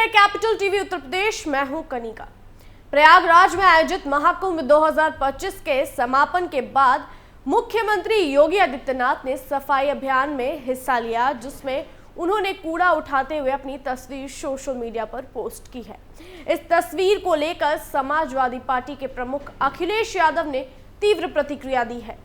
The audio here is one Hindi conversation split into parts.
रहे कैपिटल टीवी उत्तर प्रदेश। मैं हूं कनिका। प्रयागराज में आयोजित महाकुंभ 2025 के समापन के बाद मुख्यमंत्री योगी आदित्यनाथ ने सफाई अभियान में हिस्सा लिया, जिसमें उन्होंने कूड़ा उठाते हुए अपनी तस्वीर सोशल मीडिया पर पोस्ट की है। इस तस्वीर को लेकर समाजवादी पार्टी के प्रमुख अखिलेश यादव ने तीव्र प्रतिक्रिया दी है।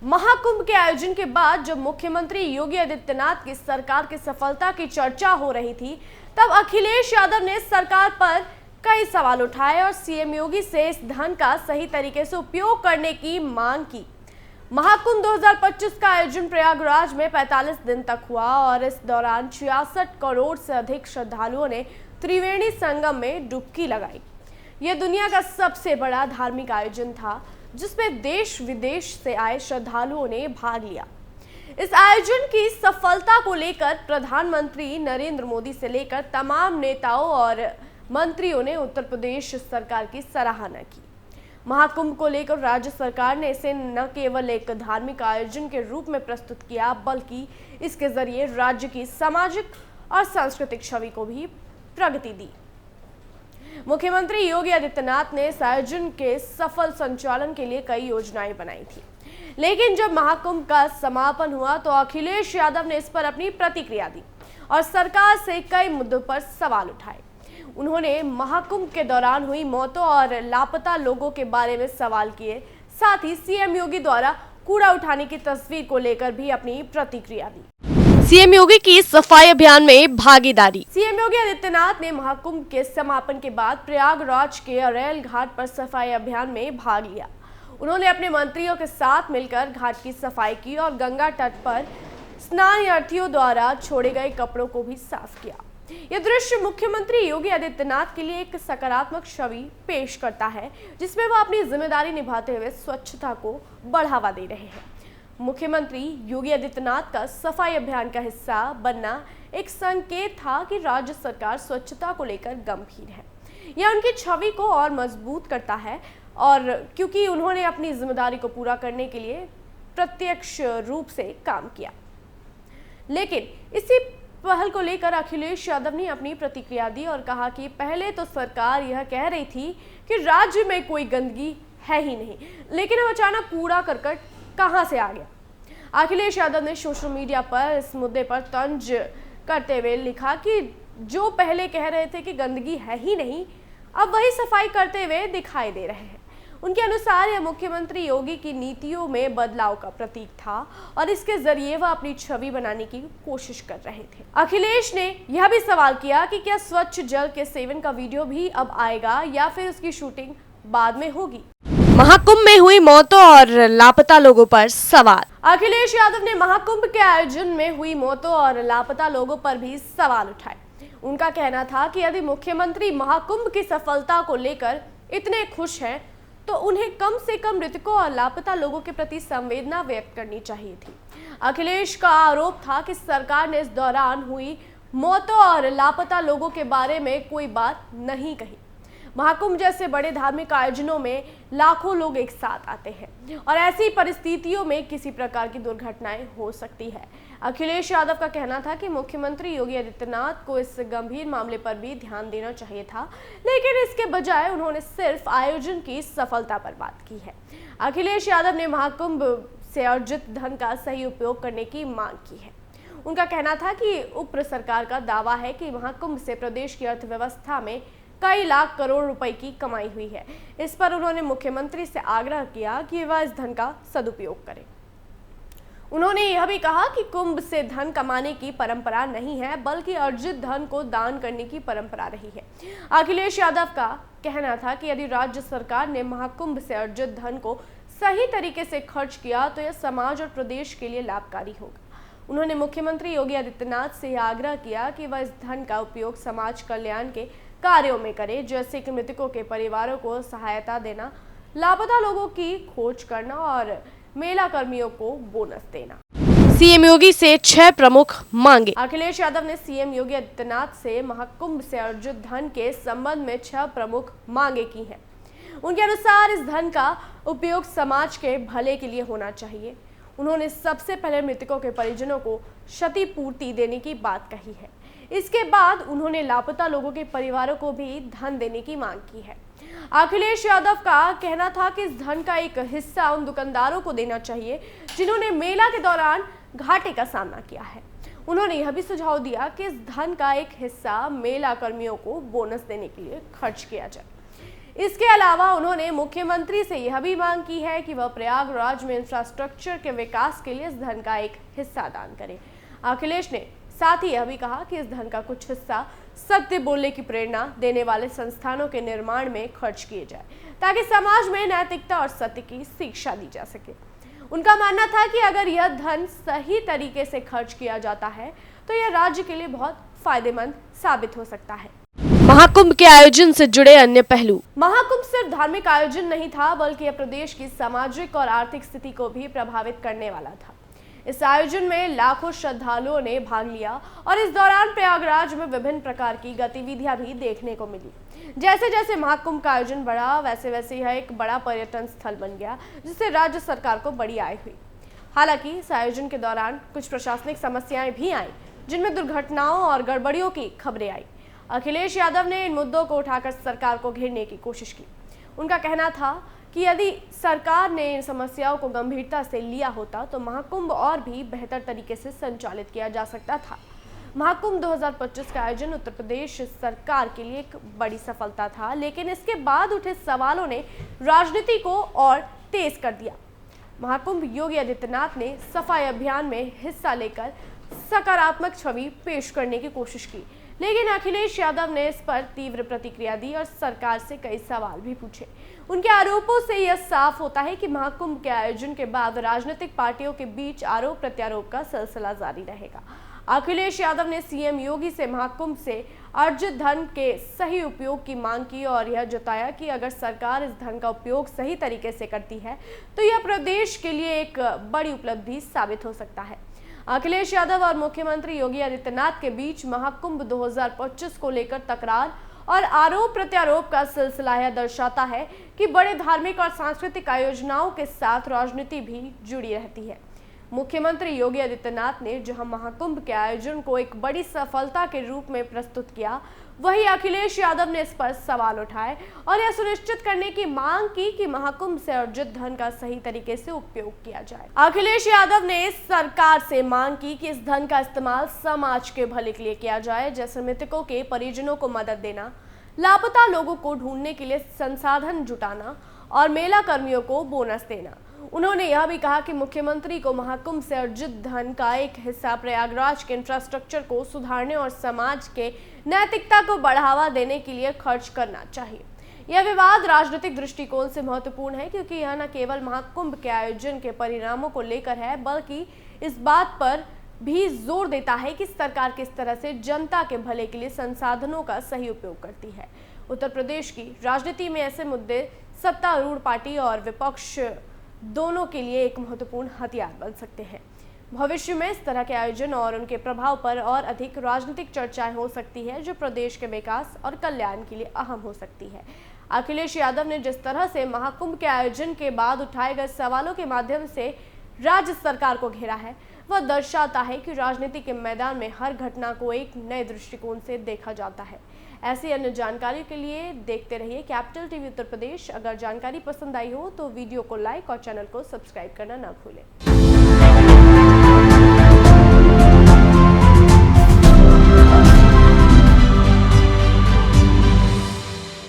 महाकुंभ के आयोजन के बाद जब मुख्यमंत्री योगी आदित्यनाथ की सरकार की सफलता की चर्चा हो रही थी, तब अखिलेश यादव ने सरकार पर कई सवाल उठाए और सीएम योगी से इस धन का सही तरीके से उपयोग करने की मांग की। महाकुंभ 2025 का आयोजन प्रयागराज में 45 दिन तक हुआ और इस दौरान 66 करोड़ से अधिक श्रद्धालुओं ने त्रिवेणी संगम में डुबकी लगाई। यह दुनिया का सबसे बड़ा धार्मिक आयोजन था, जिसमें देश विदेश से आए श्रद्धालुओं ने भाग लिया। इस आयोजन की सफलता को लेकर प्रधानमंत्री नरेंद्र मोदी से लेकर तमाम नेताओं और मंत्रियों ने उत्तर प्रदेश सरकार की सराहना की। महाकुंभ को लेकर राज्य सरकार ने इसे न केवल एक धार्मिक आयोजन के रूप में प्रस्तुत किया, बल्कि इसके जरिए राज्य की सामाजिक और सांस्कृतिक छवि को भी प्रगति दी। मुख्यमंत्री योगी आदित्यनाथ ने इस आयोजन के सफल संचालन के लिए कई योजनाएं बनाई थी, लेकिन जब महाकुंभ का समापन हुआ तो अखिलेश यादव ने इस पर अपनी प्रतिक्रिया दी और सरकार से कई मुद्दों पर सवाल उठाए। उन्होंने महाकुंभ के दौरान हुई मौतों और लापता लोगों के बारे में सवाल किए, साथ ही सीएम योगी द्वारा कूड़ा उठाने की तस्वीर को लेकर भी अपनी प्रतिक्रिया दी। सीएम योगी की सफाई अभियान में भागीदारी। सीएम योगी आदित्यनाथ ने महाकुंभ के समापन के बाद प्रयागराज के अरेल घाट पर सफाई अभियान में भाग लिया। उन्होंने अपने मंत्रियों के साथ मिलकर घाट की सफाई की और गंगा तट पर स्नानार्थियों द्वारा छोड़े गए कपड़ों को भी साफ किया। यह दृश्य मुख्यमंत्री योगी आदित्यनाथ के लिए एक सकारात्मक छवि पेश करता है, जिसमें वह अपनी जिम्मेदारी निभाते हुए स्वच्छता को बढ़ावा दे रहे हैं। मुख्यमंत्री योगी आदित्यनाथ का सफाई अभियान का हिस्सा बनना एक संकेत था कि राज्य सरकार स्वच्छता को लेकर गंभीर है। यह उनकी छवि को और मजबूत करता है और क्योंकि उन्होंने अपनी जिम्मेदारी को पूरा करने के लिए प्रत्यक्ष रूप से काम किया। लेकिन इसी पहल को लेकर अखिलेश यादव ने अपनी प्रतिक्रिया दी और कहा कि पहले तो सरकार यह कह रही थी कि राज्य में कोई गंदगी है ही नहीं, लेकिन अब अचानक कूड़ा करकट कहां से आ गया। अखिलेश यादव ने सोशल मीडिया पर इस मुद्दे पर तंज करते हुए लिखा कि जो पहले कह रहे थे कि गंदगी है ही नहीं, अब वही सफाई करते हुए दिखाई दे रहे हैं। उनके अनुसार यह मुख्यमंत्री योगी की नीतियों में बदलाव का प्रतीक था और इसके जरिए वह अपनी छवि बनाने की कोशिश कर रहे थे। अखिलेश ने यह भी सवाल किया कि क्या स्वच्छ जल के सेवन का वीडियो भी अब आएगा या फिर उसकी शूटिंग बाद में होगी। महाकुंभ में हुई मौतों और लापता लोगों पर सवाल। अखिलेश यादव ने महाकुंभ के आयोजन में हुई मौतों और लापता लोगों पर भी सवाल उठाए। उनका कहना था कि यदि मुख्यमंत्री महाकुंभ की सफलता को लेकर इतने खुश हैं, तो उन्हें कम से कम मृतकों और लापता लोगों के प्रति संवेदना व्यक्त करनी चाहिए थी। अखिलेश का आरोप था कि सरकार ने इस दौरान हुई मौतों और लापता लोगों के बारे में कोई बात नहीं कही। महाकुंभ जैसे बड़े धार्मिक आयोजनों में लाखों लोग एक साथ आते हैं और ऐसी परिस्थितियों में किसी प्रकार की दुर्घटनाएं हो सकती है। अखिलेश यादव का कहना था कि मुख्यमंत्री योगी आदित्यनाथ को इस गंभीर मामले पर भी ध्यान देना चाहिए था, लेकिन इसके बजाय उन्होंने सिर्फ आयोजन की सफलता पर बात की है। अखिलेश यादव ने महाकुंभ से अर्जित धन का सही उपयोग करने की मांग की है। उनका कहना था कि उप सरकार का दावा है कि महाकुंभ से प्रदेश की अर्थव्यवस्था में कई लाख करोड़ रुपए की कमाई हुई है। इस पर उन्होंने मुख्यमंत्री से आग्रह किया कि वह इस धन का सदुपयोग करें। उन्होंने यह भी कहा कि कुंभ से धन कमाने की परंपरा नहीं है, बल्कि अर्जित धन को दान करने की परंपरा रही है। अखिलेश यादव का कहना था कि यदि राज्य सरकार ने महाकुंभ से अर्जित धन को सही तरीके से खर्च किया तो यह समाज और प्रदेश के लिए लाभकारी होगा। उन्होंने मुख्यमंत्री योगी आदित्यनाथ से आग्रह किया कि वह इस धन का उपयोग समाज कल्याण के कार्यों में करे, जैसे कि मृतकों के परिवारों को सहायता देना, लापता लोगों की खोज करना और मेला कर्मियों को बोनस देना। सीएम योगी से 6 प्रमुख मांगे। अखिलेश यादव ने सीएम योगी आदित्यनाथ से महाकुंभ से अर्जित धन के संबंध में 6 प्रमुख मांगे की हैं। उनके अनुसार इस धन का उपयोग समाज के भले के लिए होना चाहिए। उन्होंने सबसे पहले मृतकों के परिजनों को क्षतिपूर्ति देने की बात कही है। इसके बाद उन्होंने लापता लोगों के परिवारों को भी धन देने की मांग की है। अखिलेश यादव का कहना था कि इस धन का एक हिस्सा उन दुकानदारों को देना चाहिए जिन्होंने मेला के दौरान घाटे का सामना किया है। उन्होंने यह भी सुझाव दिया कि इस धन का एक हिस्सा मेला कर्मियों को बोनस देने के लिए खर्च किया जाए। इसके अलावा उन्होंने मुख्यमंत्री से यह भी मांग की है कि वह प्रयागराज में इंफ्रास्ट्रक्चर के विकास के लिए इस धन का एक हिस्सा दान करें। अखिलेश ने साथ ही यह भी कहा कि इस धन का कुछ हिस्सा सत्य बोलने की प्रेरणा देने वाले संस्थानों के निर्माण में खर्च किए जाए, ताकि समाज में नैतिकता और सत्य की शिक्षा दी जा सके। उनका मानना था कि अगर यह धन सही तरीके से खर्च किया जाता है तो यह राज्य के लिए बहुत फायदेमंद साबित हो सकता है। महाकुंभ के आयोजन से जुड़े अन्य पहलू। महाकुंभ सिर्फ धार्मिक आयोजन नहीं था, बल्कि यह प्रदेश की सामाजिक और आर्थिक स्थिति को भी प्रभावित करने वाला था। इस आयोजन में लाखों श्रद्धालुओं ने भाग लिया और इस दौरान प्रयागराज में विभिन्न प्रकार की गतिविधियां भी देखने को मिली। जैसे जैसे महाकुंभ का आयोजन बढ़ा, वैसे वैसे यह एक बड़ा पर्यटन स्थल बन गया, जिससे राज्य सरकार को बड़ी आय हुई। हालांकि इस आयोजन के दौरान कुछ प्रशासनिक समस्याएं भी आई, जिनमें दुर्घटनाओं और गड़बड़ियों की खबरें आई। अखिलेश यादव ने इन मुद्दों को उठाकर सरकार को घेरने की कोशिश की। उनका कहना था कि यदि सरकार ने इन समस्याओं को गंभीरता से लिया होता तो महाकुंभ और भी बेहतर तरीके से संचालित किया जा सकता था। महाकुंभ 2025 का आयोजन उत्तर प्रदेश सरकार के लिए एक बड़ी सफलता था, लेकिन इसके बाद उठे सवालों ने राजनीति को और तेज कर दिया। महाकुंभ योगी आदित्यनाथ ने सफाई अभियान में हिस्सा लेकर सकारात्मक छवि पेश करने की कोशिश की, लेकिन अखिलेश यादव ने इस पर तीव्र प्रतिक्रिया दी और सरकार से कई सवाल भी पूछे। उनके आरोपों से यह साफ होता है कि महाकुंभ के आयोजन के बाद राजनीतिक पार्टियों के बीच आरोप प्रत्यारोप का सिलसिला जारी रहेगा। अखिलेश यादव ने सीएम योगी से महाकुंभ से अर्जित धन के सही उपयोग की मांग की और यह जताया कि अगर सरकार इस धन का उपयोग सही तरीके से करती है तो यह प्रदेश के लिए एक बड़ी उपलब्धि साबित हो सकता है। अखिलेश यादव और मुख्यमंत्री योगी आदित्यनाथ के बीच महाकुंभ 2025 को लेकर तकरार और आरोप प्रत्यारोप का सिलसिला यह दर्शाता है कि बड़े धार्मिक और सांस्कृतिक आयोजनाओं के साथ राजनीति भी जुड़ी रहती है। मुख्यमंत्री योगी आदित्यनाथ ने जहां महाकुंभ के आयोजन को एक बड़ी सफलता के रूप में प्रस्तुत किया, वहीं अखिलेश यादव ने इस पर सवाल उठाए और यह सुनिश्चित करने की मांग की कि महाकुंभ से अर्जित धन का सही तरीके से उपयोग किया जाए। अखिलेश यादव ने सरकार से मांग की कि इस धन का इस्तेमाल समाज के भले के लिए किया जाए, जैसे मृतकों के परिजनों को मदद देना, लापता लोगों को ढूंढने के लिए संसाधन जुटाना और मेला कर्मियों को बोनस देना। उन्होंने यह भी कहा कि मुख्यमंत्री को महाकुंभ से अर्जित धन का एक हिस्सा प्रयागराज के इंफ्रास्ट्रक्चर को सुधारने और समाज के नैतिकता को बढ़ावा देने के लिए खर्च करना चाहिए। यह विवाद राजनीतिक दृष्टिकोण से महत्वपूर्ण है, क्योंकि यह न केवल महाकुंभ के आयोजन के परिणामों को लेकर है, बल्कि इस बात पर भी जोर देता है कि सरकार किस तरह से जनता के भले के लिए संसाधनों का सही उपयोग करती है। उत्तर प्रदेश की राजनीति में ऐसे मुद्दे सत्तारूढ़ पार्टी और विपक्ष दोनों के लिए एक महत्वपूर्ण हथियार बन सकते हैं। भविष्य में इस तरह के आयोजन और उनके प्रभाव पर और अधिक राजनीतिक चर्चाएं हो सकती है, जो प्रदेश के विकास और कल्याण के लिए अहम हो सकती है। अखिलेश यादव ने जिस तरह से महाकुंभ के आयोजन के बाद उठाए गए सवालों के माध्यम से राज्य सरकार को घेरा है, वह दर्शाता है कि राजनीति के मैदान में हर घटना को एक नए दृष्टिकोण से देखा जाता है। ऐसी अन्य जानकारी के लिए देखते रहिए कैपिटल टीवी उत्तर प्रदेश। अगर जानकारी पसंद आई हो तो वीडियो को लाइक और चैनल को सब्सक्राइब करना ना भूलें।